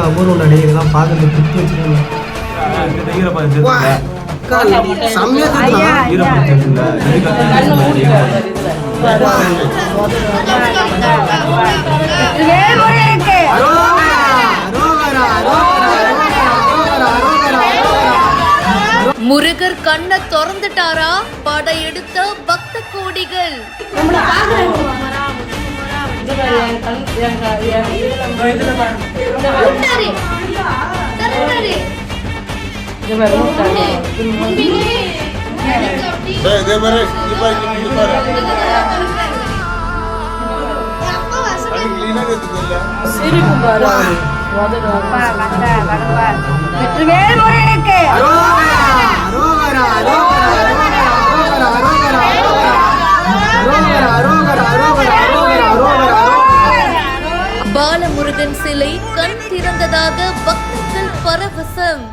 அபூர்வம் அடி இதெல்லாம் பார்க்கறது குத்து வச்சுருக்கேன். முருகர் கண்ணை திறந்துட்டாரா? படையெடுத்த பக்த கோடிகள். பாலமுருகன் சிலை கண் திறந்ததாக பக்தர்கள் பரவசம்.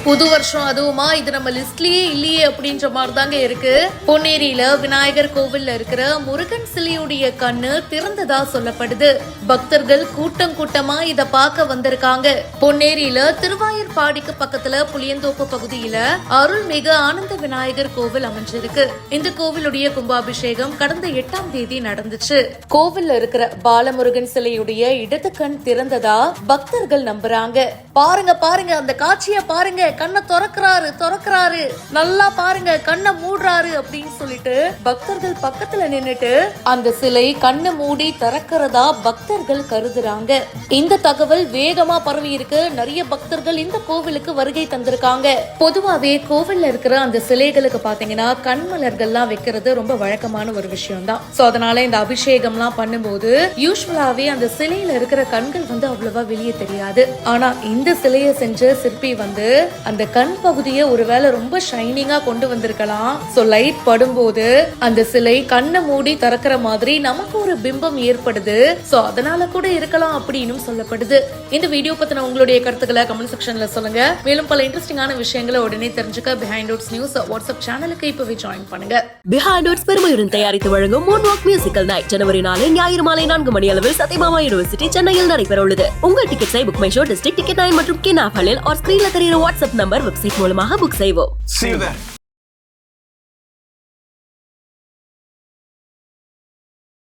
புது வருஷம் அதுவுமா இது நம்ம லிஸ்ட்லயே இல்லையே அப்படின்ற மாதிரி தாங்க இருக்கு. பொன்னேரியில விநாயகர் கோவில்ல இருக்கிற முருகன் சிலையுடைய கண்ணு திறந்ததா சொல்லப்படுது. பக்தர்கள் கூட்டம் கூட்டமா இத பார்க்க வந்திருக்காங்க. பொன்னேரியில திருவாயூர்பாடிக்கு பக்கத்துல புளியந்தோப்பு பகுதியில அருள்மிகு ஆனந்த விநாயகர் கோவில் அமைஞ்சிருக்கு. இந்த கோவிலுடைய கும்பாபிஷேகம் கடந்த 8ஆம் தேதி நடந்துச்சு. கோவில்ல இருக்கிற பாலமுருகன் சிலையுடைய இடது கண் திறந்ததா பக்தர்கள் நம்புறாங்க. பாருங்க பாருங்க, அந்த காட்சிய பாருங்க, கண்ணை திறக்கிறாரு, நல்லா பாருங்க, கண்ணை மூடுறாரு அப்படின்னு சொல்லிட்டு பக்தர்கள் பக்கத்துல நின்னுட்டு அந்த சிலை கண்ணை மூடி திறக்கிறதா பக்தர்கள் கருதுறாங்க. இந்த தகவல் வேகமா பரவி இருக்கு. நிறைய பக்தர்கள் இந்த கோவிலுக்கு வருகை தந்திருக்காங்க. பொதுவாவே கோவில்ல இருக்கிற அந்த சிலைகளுக்கு பாத்தீங்கன்னா கண்மலர்கள்லாம் வைக்கிறது ரொம்ப வழக்கமான ஒரு விஷயம் தான். சோ அதனால இந்த அபிஷேகம்லாம் பண்ணும்போது யூஸ்வலாவே அந்த சிலையில இருக்கிற கண்கள் அவ்வளவா வெளியே தெரியாது. ஆனா இந்த சிலையை செஞ்ச சிற்பி அந்த கண் பகுதியை ஒருவேளை ரொம்ப ஷைனிங்கா கொண்டு வந்திருக்கலாம். சோ லைட் படும்போது அந்த சிலை கண்ணை மூடி திறக்கிற மாதிரி நமக்கு ஒரு பிம்பம் ஏற்படுது. சோ அதனால கூட இருக்கலாம் அப்படின்னு சொல்லப்படுது. இந்த வீடியோ பத்தின உங்களுடைய கருத்துக்களை கமெண்ட் செக்ஷன்ல சொல்லுங்க. மேலும் பல இன்ட்ரெஸ்டிங்கான விஷயங்களை உடனே தெரிஞ்சுக்க பிஹைண்ட் ரூட்ஸ் நியூஸ் வாட்ஸ்அப் சேனலுக்கு இப்பவே ஜாயின் பண்ணுங்க. பிஹைண்ட் ரூட்ஸ் பெருமையுடன் தயாரித்து வழங்கும் மூன் வாக் மியூசிக்கல் நைட் ஜனவரி 4 ஞாயிறு மாலை 4 மணி அளவில் சத்யபாமா யூனிவர்சிட்டி சென்னையில் நடைபெற உள்ளது. உங்கள் டிக்கெட்ஸை BookMyShow district ticket 9 மற்றும் கின் ஆப் ஹலில் ஸ்கிரீன்ல தெரியுற வாட்ஸ்அப் நம்பர் வெப்சைட் மூலமாக புக் செய்வோம்.